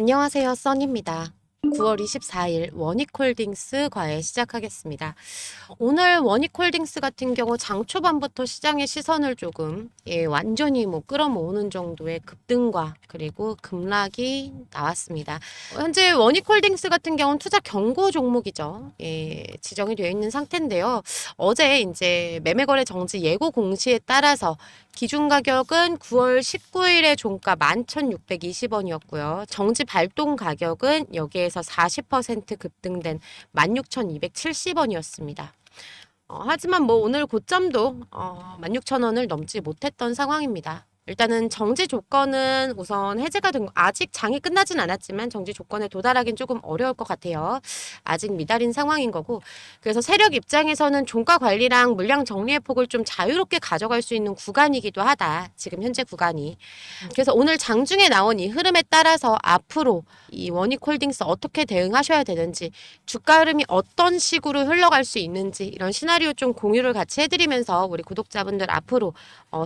안녕하세요, 써니입니다. 9월 24일 원익홀딩스 과외 시작하겠습니다. 오늘 원익홀딩스 같은 경우 장 초반부터 시장의 시선을 조금 완전히 끌어모으는 정도의 급등과 그리고 급락이 나왔습니다. 현재 원익홀딩스 같은 경우는 투자 경고 종목이죠. 지정이 되어 있는 상태인데요. 어제 이제 매매거래 정지 예고 공시에 따라서 기준 가격은 9월 19일에 종가 11,620원이었고요. 정지 발동 가격은 여기에서 40% 급등된 16,270원이었습니다. 하지만 오늘 고점도 16,000원을 넘지 못했던 상황입니다. 일단은 정지 조건은 우선 해제가 된 아직 장이 끝나진 않았지만 정지 조건에 도달하긴 조금 어려울 것 같아요. 아직 미달인 상황인 거고, 그래서 세력 입장에서는 종가 관리랑 물량 정리의 폭을 좀 자유롭게 가져갈 수 있는 구간이기도 하다. 지금 현재 구간이. 그래서 오늘 장중에 나온 이 흐름에 따라서 앞으로 이 원익홀딩스 어떻게 대응하셔야 되는지, 주가 흐름이 어떤 식으로 흘러갈 수 있는지 이런 시나리오 좀 공유를 같이 해드리면서 우리 구독자분들 앞으로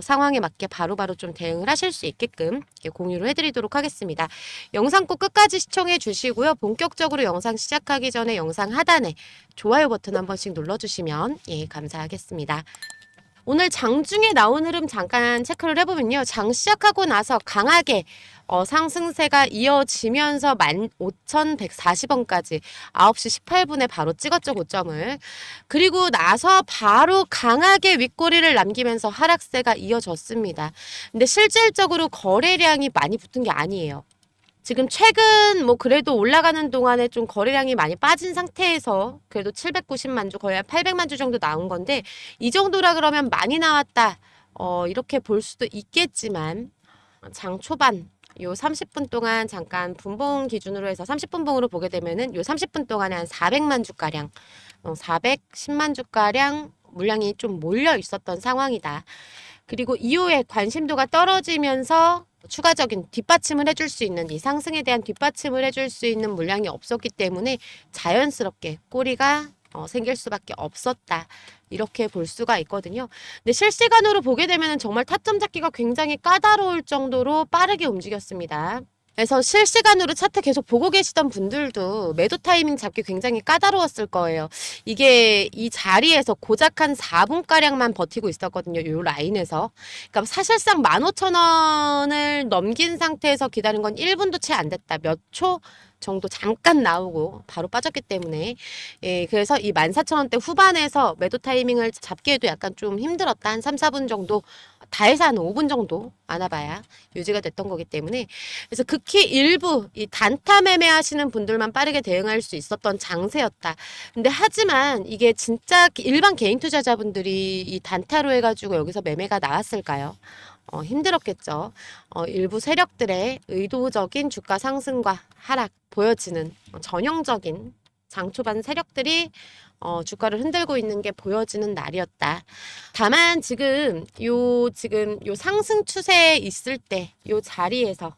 상황에 맞게 바로바로 좀 대응을 하실 수 있게끔 공유를 해드리도록 하겠습니다. 영상 꼭 끝까지 시청해 주시고요. 본격적으로 영상 시작하기 전에 영상 하단에 좋아요 버튼 한 번씩 눌러주시면 감사하겠습니다. 오늘 장중에 나온 흐름 잠깐 체크를 해보면요. 장 시작하고 나서 강하게 상승세가 이어지면서 15,140원까지 9시 18분에 바로 찍었죠, 고점을. 그리고 나서 바로 강하게 윗꼬리를 남기면서 하락세가 이어졌습니다. 근데 실질적으로 거래량이 많이 붙은 게 아니에요. 지금 최근 그래도 올라가는 동안에 좀 거래량이 많이 빠진 상태에서 그래도 790만 주, 거의 한 800만 주 정도 나온 건데, 이 정도라 그러면 많이 나왔다 이렇게 볼 수도 있겠지만, 장 초반 요 30분 동안 잠깐 분봉 기준으로 해서 30분 봉으로 보게 되면은 요 30분 동안에 한 400만 주가량 410만 주가량 물량이 좀 몰려 있었던 상황이다. 그리고 이후에 관심도가 떨어지면서 추가적인 뒷받침을 해줄 수 있는, 이 상승에 대한 뒷받침을 해줄 수 있는 물량이 없었기 때문에 자연스럽게 꼬리가 생길 수밖에 없었다. 이렇게 볼 수가 있거든요. 근데 실시간으로 보게 되면 정말 타점 잡기가 굉장히 까다로울 정도로 빠르게 움직였습니다. 그래서 실시간으로 차트 계속 보고 계시던 분들도 매도 타이밍 잡기 굉장히 까다로웠을 거예요. 이게 이 자리에서 고작 한 4분가량만 버티고 있었거든요. 이 라인에서. 그러니까 사실상 15,000원을 넘긴 상태에서 기다린 건 1분도 채 안 됐다. 몇 초 정도 잠깐 나오고 바로 빠졌기 때문에, 그래서 이 14,000원대 후반에서 매도 타이밍을 잡기에도 약간 좀 힘들었다. 한 3, 4분 정도, 다 해서 한 5분 정도 안아봐야 유지가 됐던 거기 때문에, 그래서 극히 일부 이 단타 매매 하시는 분들만 빠르게 대응할 수 있었던 장세였다. 근데 하지만 이게 진짜 일반 개인 투자자분들이 이 단타로 해가지고 여기서 매매가 나왔을까요? 힘들었겠죠. 일부 세력들의 의도적인 주가 상승과 하락 보여지는 전형적인 장초반 세력들이 주가를 흔들고 있는 게 보여지는 날이었다. 다만 지금 요 상승 추세에 있을 때 요 자리에서,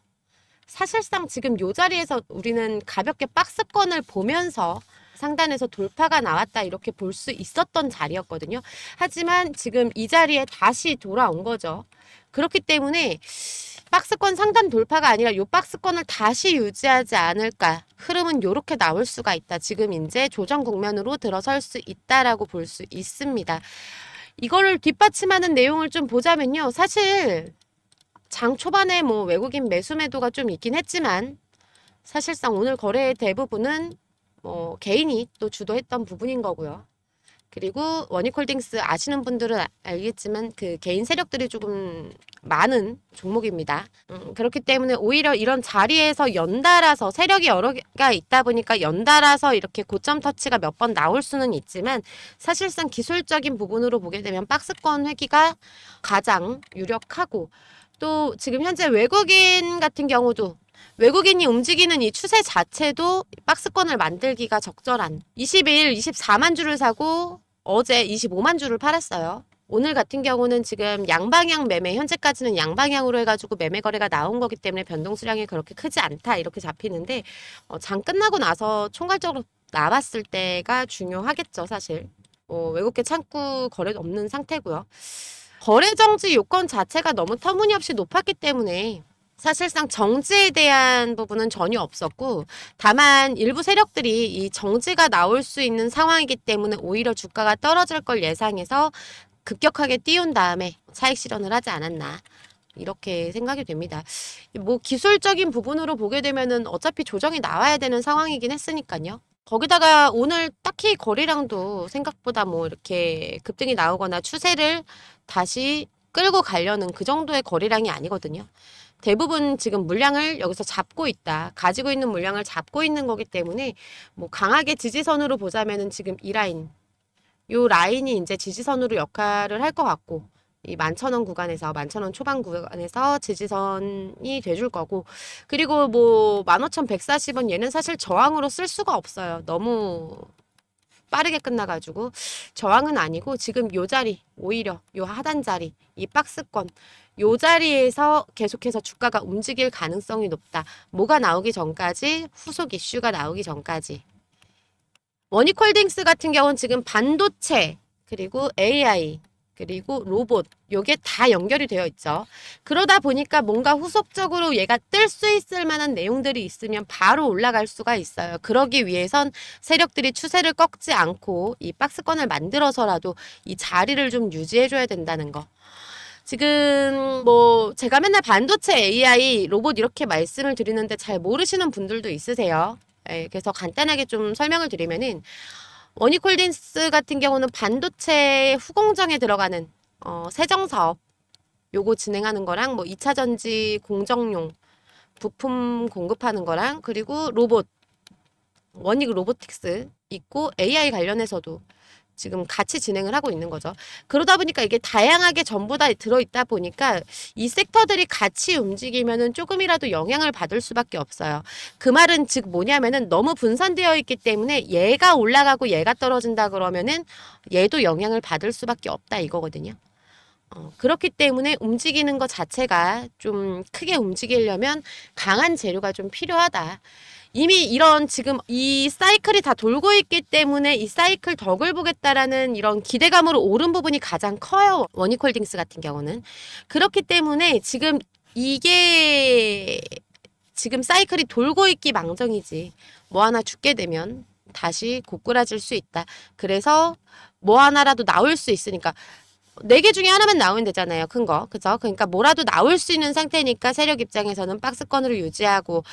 사실상 지금 요 자리에서 우리는 가볍게 박스권을 보면서 상단에서 돌파가 나왔다 이렇게 볼 수 있었던 자리였거든요. 하지만 지금 이 자리에 다시 돌아온 거죠. 그렇기 때문에 박스권 상단 돌파가 아니라 요 박스권을 다시 유지하지 않을까. 흐름은 요렇게 나올 수가 있다. 지금 이제 조정 국면으로 들어설 수 있다라고 볼 수 있습니다. 이거를 뒷받침하는 내용을 좀 보자면요. 사실 장 초반에 외국인 매수 매도가 좀 있긴 했지만, 사실상 오늘 거래의 대부분은 개인이 또 주도했던 부분인 거고요. 그리고 원익홀딩스 아시는 분들은 알겠지만 그 개인 세력들이 조금 많은 종목입니다. 그렇기 때문에 오히려 이런 자리에서 연달아서 세력이 여러 개가 있다 보니까 연달아서 이렇게 고점 터치가 몇 번 나올 수는 있지만, 사실상 기술적인 부분으로 보게 되면 박스권 회귀가 가장 유력하고, 또 지금 현재 외국인 같은 경우도 외국인이 움직이는 이 추세 자체도 박스권을 만들기가 적절한, 20일 24만 주를 사고 어제 25만 주를 팔았어요. 오늘 같은 경우는 지금 양방향 매매, 현재까지는 양방향으로 해가지고 매매 거래가 나온 거기 때문에 변동 수량이 그렇게 크지 않다 이렇게 잡히는데, 장 끝나고 나서 총괄적으로 나왔을 때가 중요하겠죠. 사실 외국계 창구 거래도 없는 상태고요. 거래 정지 요건 자체가 너무 터무니없이 높았기 때문에 사실상 정지에 대한 부분은 전혀 없었고, 다만 일부 세력들이 이 정지가 나올 수 있는 상황이기 때문에 오히려 주가가 떨어질 걸 예상해서 급격하게 띄운 다음에 차익 실현을 하지 않았나. 이렇게 생각이 됩니다. 뭐 기술적인 부분으로 보게 되면은 어차피 조정이 나와야 되는 상황이긴 했으니까요. 거기다가 오늘 딱히 거래량도 생각보다 뭐 이렇게 급등이 나오거나 추세를 다시 끌고 가려는 그 정도의 거래량이 아니거든요. 대부분 지금 물량을 여기서 잡고 있다. 가지고 있는 물량을 잡고 있는 거기 때문에 뭐 강하게 지지선으로 보자면은 지금 이 라인, 요 라인이 이제 지지선으로 역할을 할 것 같고, 이 11,000원 구간에서 11,000원 초반 구간에서 지지선이 돼줄 거고, 그리고 뭐 15,140원 얘는 사실 저항으로 쓸 수가 없어요. 너무 빠르게 끝나가지고 저항은 아니고 지금 요 자리, 오히려 요 하단 자리, 이 박스권 요 자리에서 계속해서 주가가 움직일 가능성이 높다. 뭐가 나오기 전까지, 후속 이슈가 나오기 전까지. 원익홀딩스 같은 경우는 지금 반도체, 그리고 AI, 그리고 로봇, 요게 다 연결이 되어 있죠. 그러다 보니까 뭔가 후속적으로 얘가 뜰 수 있을 만한 내용들이 있으면 바로 올라갈 수가 있어요. 그러기 위해선 세력들이 추세를 꺾지 않고 이 박스권을 만들어서라도 이 자리를 좀 유지해줘야 된다는 거. 지금 뭐 제가 맨날 반도체, AI, 로봇 이렇게 말씀을 드리는데 잘 모르시는 분들도 있으세요. 예, 그래서 간단하게 좀 설명을 드리면은, 원익홀딩스 같은 경우는 반도체 후공정에 들어가는 세정 사업 요거 진행하는 거랑, 뭐 2차 전지 공정용 부품 공급하는 거랑, 그리고 로봇, 원익 로보틱스 있고, AI 관련해서도 지금 같이 진행을 하고 있는 거죠. 그러다 보니까 이게 다양하게 전부 다 들어있다 보니까 이 섹터들이 같이 움직이면은 조금이라도 영향을 받을 수밖에 없어요. 그 말은 즉 뭐냐면은 너무 분산되어 있기 때문에 얘가 올라가고 얘가 떨어진다 그러면은 얘도 영향을 받을 수밖에 없다 이거거든요. 그렇기 때문에 움직이는 것 자체가 좀 크게 움직이려면 강한 재료가 좀 필요하다. 이미 이런 지금 이 사이클이 다 돌고 있기 때문에 이 사이클 덕을 보겠다라는 이런 기대감으로 오른 부분이 가장 커요. 원익홀딩스 같은 경우는. 그렇기 때문에 지금 이게 지금 사이클이 돌고 있기 망정이지. 뭐 하나 죽게 되면 다시 고꾸라질 수 있다. 그래서 뭐 하나라도 나올 수 있으니까 4개 중에 하나만 나오면 되잖아요. 큰 거. 그죠? 그러니까 뭐라도 나올 수 있는 상태니까 세력 입장에서는 박스권으로 유지하고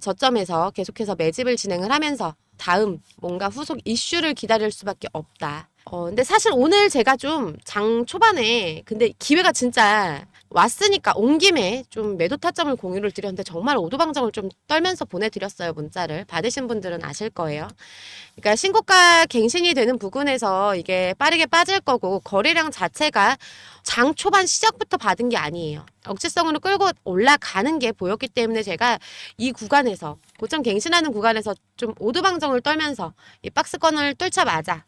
저점에서 계속해서 매집을 진행을 하면서 다음 뭔가 후속 이슈를 기다릴 수밖에 없다. 근데 사실 오늘 제가 좀 장 초반에 근데 기회가 진짜 왔으니까 온 김에 좀 매도 타점을 공유를 드렸는데 정말 오도방정을 좀 떨면서 보내드렸어요. 문자를 받으신 분들은 아실 거예요. 그러니까 신고가 갱신이 되는 부분에서 이게 빠르게 빠질 거고, 거래량 자체가 장 초반 시작부터 받은 게 아니에요. 억지성으로 끌고 올라가는 게 보였기 때문에 제가 이 구간에서 고점 갱신하는 구간에서 좀 오두방정을 떨면서 이 박스권을 뚫자마자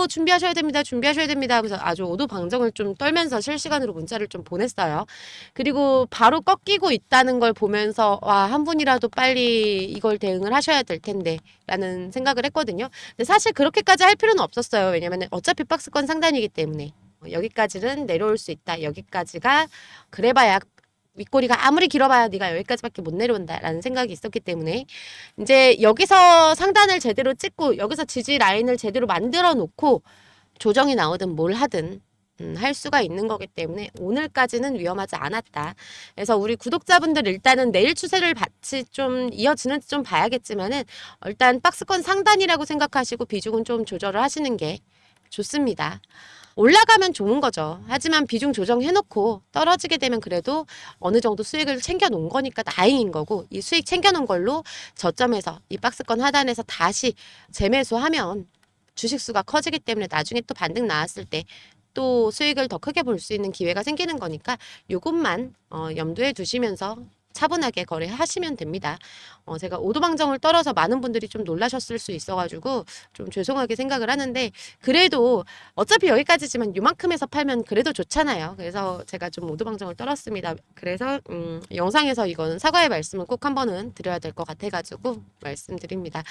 준비하셔야 됩니다 하면서 아주 오두방정을 좀 떨면서 실시간으로 문자를 좀 보냈어요. 그리고 바로 꺾이고 있다는 걸 보면서 와, 한 분이라도 빨리 이걸 대응을 하셔야 될 텐데 라는 생각을 했거든요. 근데 사실 그렇게까지 할 필요는 없었어요. 왜냐면 어차피 박스권 상단이기 때문에 여기까지는 내려올 수 있다. 여기까지가 그래봐야 윗꼬리가 아무리 길어봐야 네가 여기까지밖에 못 내려온다라는 생각이 있었기 때문에 이제 여기서 상단을 제대로 찍고 여기서 지지 라인을 제대로 만들어 놓고 조정이 나오든 뭘 하든 할 수가 있는 거기 때문에 오늘까지는 위험하지 않았다. 그래서 우리 구독자분들 일단은 내일 추세를 같이 좀 이어지는지 좀 봐야겠지만은 일단 박스권 상단이라고 생각하시고 비중은 좀 조절을 하시는 게 좋습니다. 올라가면 좋은 거죠. 하지만 비중 조정해놓고 떨어지게 되면 그래도 어느 정도 수익을 챙겨놓은 거니까 다행인 거고, 이 수익 챙겨놓은 걸로 저점에서 이 박스권 하단에서 다시 재매수하면 주식수가 커지기 때문에 나중에 또 반등 나왔을 때 또 수익을 더 크게 볼 수 있는 기회가 생기는 거니까 요것만 염두에 두시면서 차분하게 거래하시면 됩니다. 제가 오도방정을 떨어서 많은 분들이 좀 놀라셨을 수 있어가지고 좀 죄송하게 생각을 하는데, 그래도 어차피 여기까지지만 요만큼에서 팔면 그래도 좋잖아요. 그래서 제가 좀 오도방정을 떨었습니다. 그래서 영상에서 이거는 사과의 말씀을 꼭 한 번은 드려야 될 것 같아가지고 말씀드립니다.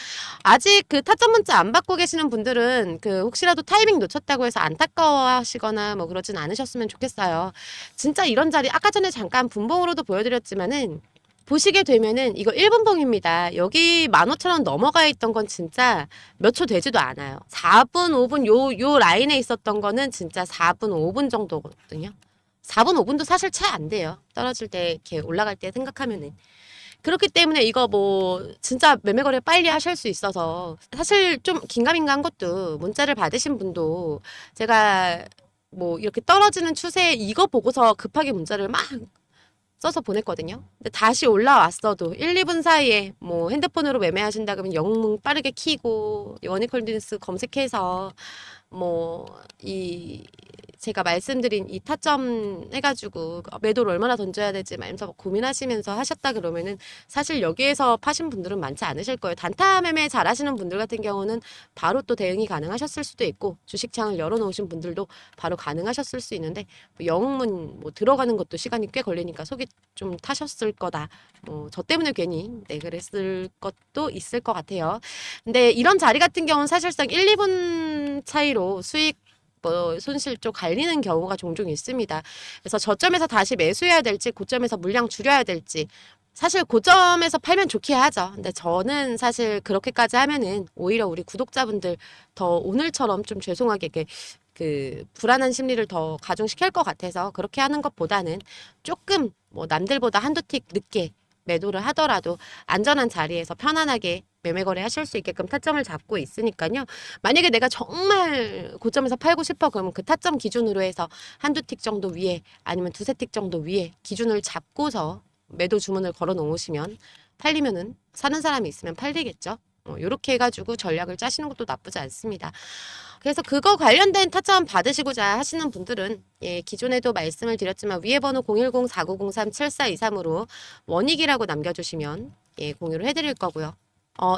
아직 그 타점 문자 안 받고 계시는 분들은 그 혹시라도 타이밍 놓쳤다고 해서 안타까워하시거나 뭐 그러진 않으셨으면 좋겠어요. 진짜 이런 자리 아까 전에 잠깐 분봉으로도 보여드렸지만은 보시게 되면은 이거 1분봉입니다. 여기 15,000원 넘어가 있던 건 진짜 몇 초 되지도 않아요. 4분, 5분 요 라인에 있었던 거는 진짜 4분, 5분 정도거든요. 4분, 5분도 사실 채 안 돼요. 떨어질 때 이렇게 올라갈 때 생각하면은. 그렇기 때문에 이거 뭐 진짜 매매거래 빨리 하실 수 있어서, 사실 좀 긴가민가한 것도 문자를 받으신 분도 제가 뭐 이렇게 떨어지는 추세 이거 보고서 급하게 문자를 막 써서 보냈거든요. 근데 다시 올라왔어도 1, 2분 사이에 뭐 핸드폰으로 매매하신다 그러면 영문 빠르게 키고 원익홀딩스 검색해서 뭐 이 제가 말씀드린 이 타점 해가지고 매도를 얼마나 던져야 될지 말면서 고민하시면서 하셨다 그러면은 사실 여기에서 파신 분들은 많지 않으실 거예요. 단타 매매 잘 하시는 분들 같은 경우는 바로 또 대응이 가능하셨을 수도 있고, 주식창을 열어놓으신 분들도 바로 가능하셨을 수 있는데, 뭐 영문 뭐 들어가는 것도 시간이 꽤 걸리니까 속이 좀 타셨을 거다. 뭐 저 때문에 괜히 그랬을 것도 있을 것 같아요. 근데 이런 자리 같은 경우는 사실상 1, 2분 차이로 수익 뭐 손실 쪽 갈리는 경우가 종종 있습니다. 그래서 저점에서 다시 매수해야 될지 고점에서 물량 줄여야 될지, 사실 고점에서 팔면 좋게 하죠. 근데 저는 사실 그렇게까지 하면은 오히려 우리 구독자분들 더 오늘처럼 좀 죄송하게 이렇게 그 불안한 심리를 더 가중시킬 것 같아서 그렇게 하는 것보다는 조금 뭐 남들보다 한두 틱 늦게 매도를 하더라도 안전한 자리에서 편안하게 매매 거래 하실 수 있게끔 타점을 잡고 있으니까요. 만약에 내가 정말 고점에서 팔고 싶어 그러면 그 타점 기준으로 해서 한두 틱 정도 위에 아니면 두세 틱 정도 위에 기준을 잡고서 매도 주문을 걸어 놓으시면, 팔리면은 사는 사람이 있으면 팔리겠죠. 요렇게 해가지고 전략을 짜시는 것도 나쁘지 않습니다. 그래서 그거 관련된 타점 받으시고자 하시는 분들은 기존에도 말씀을 드렸지만 위에 번호 010-4903-7423으로 원익이라고 남겨주시면 공유를 해드릴 거고요.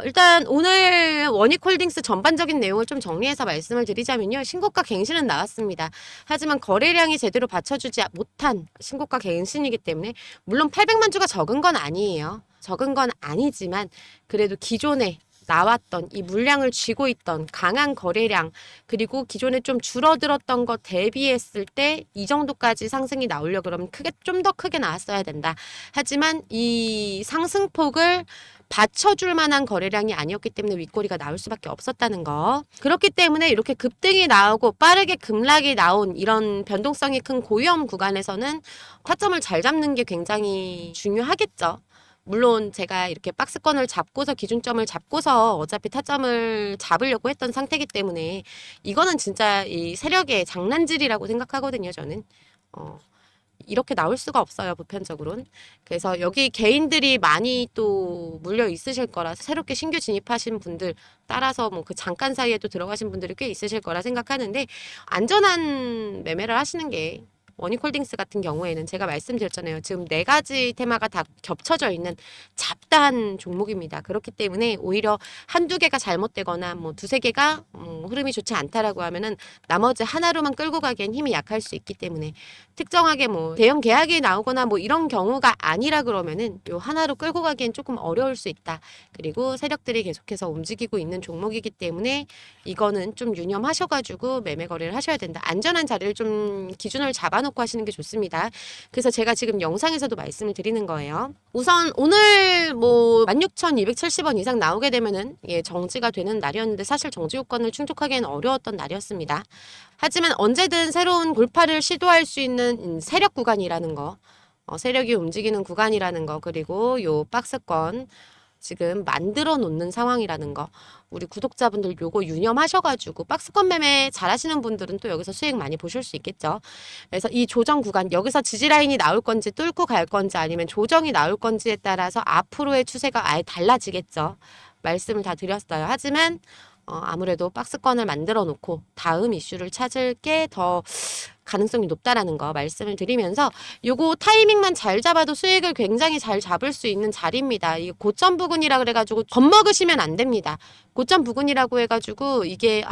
일단 오늘 원익홀딩스 전반적인 내용을 좀 정리해서 말씀을 드리자면요. 신고가 갱신은 나왔습니다. 하지만 거래량이 제대로 받쳐주지 못한 신고가 갱신이기 때문에, 물론 800만 주가 적은 건 아니에요. 적은 건 아니지만 그래도 기존에 나왔던 이 물량을 쥐고 있던 강한 거래량, 그리고 기존에 좀 줄어들었던 것 대비했을 때 이 정도까지 상승이 나오려 그러면 좀 더 크게 나왔어야 된다. 하지만 이 상승폭을 받쳐줄 만한 거래량이 아니었기 때문에 윗꼬리가 나올 수밖에 없었다는 거. 그렇기 때문에 이렇게 급등이 나오고 빠르게 급락이 나온 이런 변동성이 큰 고위험 구간에서는 타점을 잘 잡는 게 굉장히 중요하겠죠. 물론 제가 이렇게 박스권을 잡고서 기준점을 잡고서 어차피 타점을 잡으려고 했던 상태이기 때문에 이거는 진짜 이 세력의 장난질이라고 생각하거든요, 저는. 이렇게 나올 수가 없어요, 보편적으로는. 그래서 여기 개인들이 많이 또 물려 있으실 거라, 새롭게 신규 진입하신 분들 따라서 뭐 그 잠깐 사이에 또 들어가신 분들이 꽤 있으실 거라 생각하는데, 안전한 매매를 하시는 게, 원익홀딩스 같은 경우에는 제가 말씀드렸잖아요. 지금 4가지 테마가 다 겹쳐져 있는 잡다한 종목입니다. 그렇기 때문에 오히려 한두 개가 잘못되거나 뭐 두세 개가 흐름이 좋지 않다라고 하면은 나머지 하나로만 끌고 가기엔 힘이 약할 수 있기 때문에, 특정하게 뭐 대형 계약이 나오거나 뭐 이런 경우가 아니라 그러면은 요 하나로 끌고 가기엔 조금 어려울 수 있다. 그리고 세력들이 계속해서 움직이고 있는 종목이기 때문에 이거는 좀 유념하셔가지고 매매 거래를 하셔야 된다. 안전한 자리를 좀 기준을 잡아놓고 하시는 게 좋습니다. 그래서 제가 지금 영상에서도 말씀을 드리는 거예요. 우선 오늘 뭐 16,270원 이상 나오게 되면은 정지가 되는 날이었는데, 사실 정지 요건을 충족하기에는 어려웠던 날이었습니다. 하지만 언제든 새로운 돌파를 시도할 수 있는 세력 구간이라는 거, 세력이 움직이는 구간이라는 거, 그리고 요 박스권 지금 만들어 놓는 상황이라는 거, 우리 구독자분들 요거 유념하셔가지고 박스권 매매 잘하시는 분들은 또 여기서 수익 많이 보실 수 있겠죠. 그래서 이 조정 구간, 여기서 지지라인이 나올 건지 뚫고 갈 건지 아니면 조정이 나올 건지에 따라서 앞으로의 추세가 아예 달라지겠죠. 말씀을 다 드렸어요. 하지만 아무래도 박스권을 만들어 놓고 다음 이슈를 찾을 게 더 가능성이 높다라는 거 말씀을 드리면서 요거 타이밍만 잘 잡아도 수익을 굉장히 잘 잡을 수 있는 자리입니다. 이 고점 부근이라 그래가지고 겁먹으시면 안 됩니다. 고점 부근이라고 해가지고 이게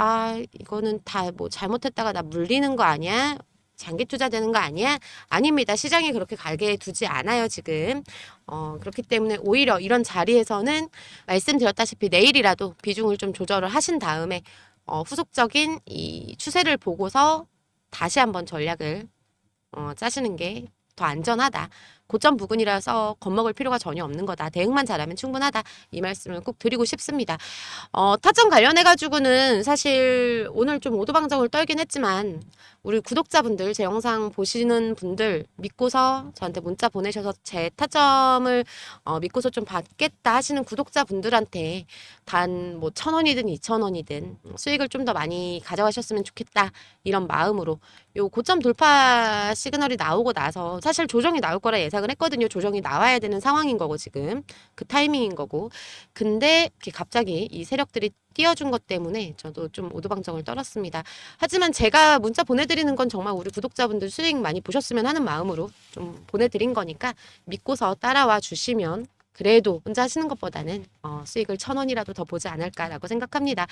이거는 다 뭐 잘못했다가 나 물리는 거 아니야? 장기 투자되는 거 아니야? 아닙니다. 시장이 그렇게 가게 두지 않아요, 지금. 그렇기 때문에 오히려 이런 자리에서는 말씀드렸다시피 내일이라도 비중을 좀 조절을 하신 다음에 후속적인 이 추세를 보고서 다시 한번 전략을 짜시는 게 더 안전하다. 고점 부근이라서 겁먹을 필요가 전혀 없는 거다. 대응만 잘하면 충분하다. 이 말씀을 꼭 드리고 싶습니다. 타점 관련해가지고는 사실 오늘 좀 오도방정을 떨긴 했지만 우리 구독자분들, 제 영상 보시는 분들 믿고서 저한테 문자 보내셔서 제 타점을 믿고서 좀 받겠다 하시는 구독자분들한테 단 뭐 1,000원이든 2,000원이든 수익을 좀 더 많이 가져가셨으면 좋겠다. 이런 마음으로 요 고점 돌파 시그널이 나오고 나서 사실 조정이 나올 거라 예상을 했거든요. 조정이 나와야 되는 상황인 거고 지금 그 타이밍인 거고. 근데 이렇게 갑자기 이 세력들이 띄워준 것 때문에 저도 좀 오도방정을 떨었습니다. 하지만 제가 문자 보내드리는 건 정말 우리 구독자분들 수익 많이 보셨으면 하는 마음으로 좀 보내드린 거니까 믿고서 따라와 주시면 그래도 혼자 하시는 것보다는 수익을 1,000원이라도 더 보지 않을까라고 생각합니다.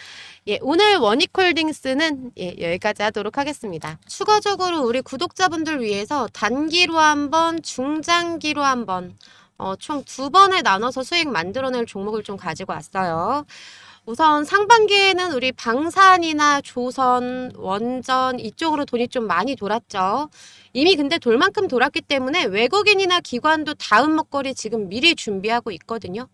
예, 오늘 원익홀딩스는 여기까지 하도록 하겠습니다. 추가적으로 우리 구독자분들 위해서 단기로 한번, 중장기로 한번 총 2번에 나눠서 수익 만들어낼 종목을 좀 가지고 왔어요. 우선 상반기에는 우리 방산이나 조선, 원전 이쪽으로 돈이 좀 많이 돌았죠. 이미 근데 돌 만큼 돌았기 때문에 외국인이나 기관도 다음 먹거리 지금 미리 준비하고 있거든요.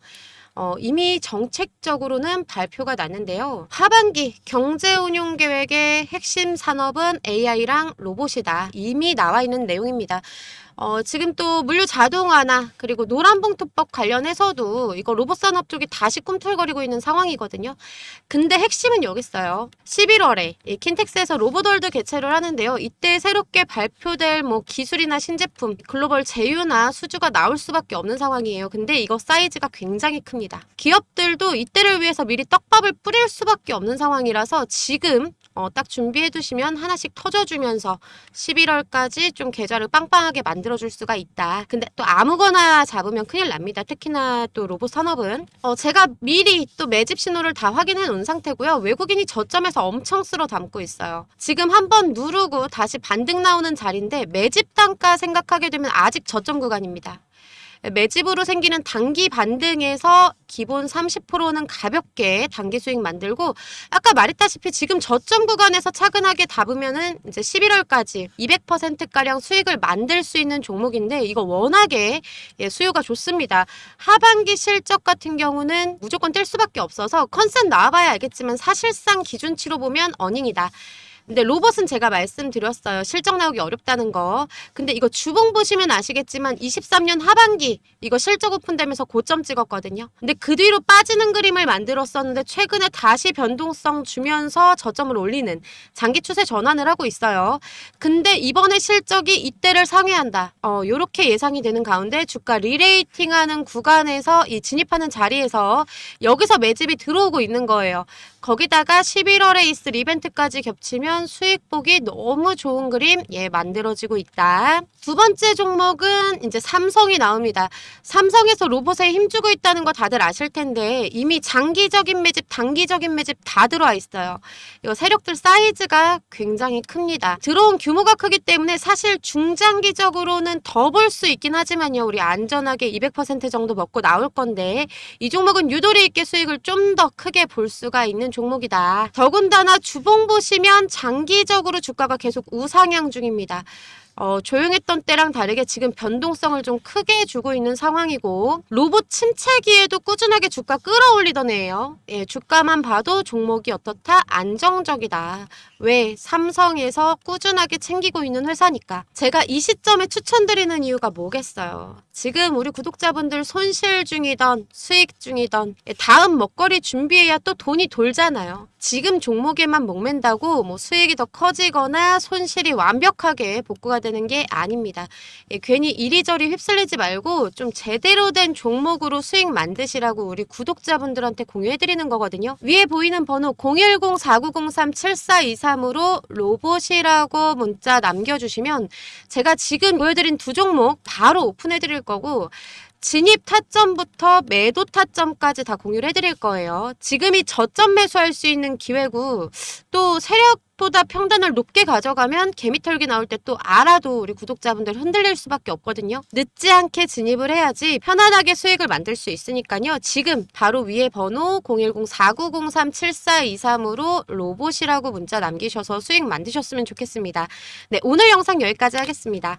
이미 정책적으로는 발표가 났는데요. 하반기 경제운용계획의 핵심 산업은 AI랑 로봇이다. 이미 나와 있는 내용입니다. 지금 또 물류 자동화나 그리고 노란봉투법 관련해서도 이거 로봇 산업 쪽이 다시 꿈틀거리고 있는 상황이거든요. 근데 핵심은 여기 있어요. 11월에 킨텍스에서 로봇월드 개최를 하는데요. 이때 새롭게 발표될 뭐 기술이나 신제품, 글로벌 제휴나 수주가 나올 수밖에 없는 상황이에요. 근데 이거 사이즈가 굉장히 큽니다. 기업들도 이때를 위해서 미리 떡밥을 뿌릴 수밖에 없는 상황이라서 지금 딱 준비해 두시면 하나씩 터져주면서 11월까지 좀 계좌를 빵빵하게 만들어줄 수가 있다. 근데 또 아무거나 잡으면 큰일 납니다. 특히나 또 로봇 산업은. 제가 미리 또 매집 신호를 다 확인해 놓은 상태고요. 외국인이 저점에서 엄청 쓸어 담고 있어요. 지금 한번 누르고 다시 반등 나오는 자리인데 매집 단가 생각하게 되면 아직 저점 구간입니다. 매집으로 생기는 단기 반등에서 기본 30%는 가볍게 단기 수익 만들고 아까 말했다시피 지금 저점 구간에서 차근하게 잡으면은 이제 11월까지 200%가량 수익을 만들 수 있는 종목인데 이거 워낙에 수요가 좋습니다. 하반기 실적 같은 경우는 무조건 뛸 수밖에 없어서 컨셉 나와봐야 알겠지만 사실상 기준치로 보면 어닝이다. 근데 로봇은 제가 말씀드렸어요. 실적 나오기 어렵다는 거. 근데 이거 주봉 보시면 아시겠지만 23년 하반기 이거 실적 오픈되면서 고점 찍었거든요. 근데 그 뒤로 빠지는 그림을 만들었었는데 최근에 다시 변동성 주면서 저점을 올리는 장기 추세 전환을 하고 있어요. 근데 이번에 실적이 이때를 상회한다. 요렇게 예상이 되는 가운데 주가 리레이팅하는 구간에서 이 진입하는 자리에서 여기서 매집이 들어오고 있는 거예요. 거기다가 11월에 있을 이벤트까지 겹치면 수익 보기 너무 좋은 그림 만들어지고 있다. 두 번째 종목은 이제 삼성이 나옵니다. 삼성에서 로봇에 힘주고 있다는 거 다들 아실 텐데 이미 장기적인 매집, 단기적인 매집 다 들어와 있어요. 이거 세력들 사이즈가 굉장히 큽니다. 들어온 규모가 크기 때문에 사실 중장기적으로는 더 볼 수 있긴 하지만요. 우리 안전하게 200% 정도 먹고 나올 건데 이 종목은 유도리 있게 수익을 좀 더 크게 볼 수가 있는 종목이다. 더군다나 주봉 보시면 장기적으로 주가가 계속 우상향 중입니다. 조용했던 때랑 다르게 지금 변동성을 좀 크게 주고 있는 상황이고 로봇 침체기에도 꾸준하게 주가 끌어올리던 애예요. 주가만 봐도 종목이 어떻다? 안정적이다. 왜? 삼성에서 꾸준하게 챙기고 있는 회사니까. 제가 이 시점에 추천드리는 이유가 뭐겠어요. 지금 우리 구독자분들 손실 중이던 수익 중이던 다음 먹거리 준비해야 또 돈이 돌잖아요. 지금 종목에만 목맨다고 뭐 수익이 더 커지거나 손실이 완벽하게 복구가 되는 게 아닙니다. 괜히 이리저리 휩쓸리지 말고 좀 제대로 된 종목으로 수익 만드시라고 우리 구독자분들한테 공유해드리는 거거든요. 위에 보이는 번호 010-4903-7424 4223으로 로봇이라고 문자 남겨주시면 제가 지금 보여드린 두 종목 바로 오픈해드릴 거고 진입 타점부터 매도 타점까지 다 공유를 해드릴 거예요. 지금이 저점 매수할 수 있는 기회고 또 세력보다 평단을 높게 가져가면 개미털기 나올 때 또 알아도 우리 구독자분들 흔들릴 수밖에 없거든요. 늦지 않게 진입을 해야지 편안하게 수익을 만들 수 있으니까요. 지금 바로 위에 번호 010-4903-7423으로 로봇이라고 문자 남기셔서 수익 만드셨으면 좋겠습니다. 네, 오늘 영상 여기까지 하겠습니다.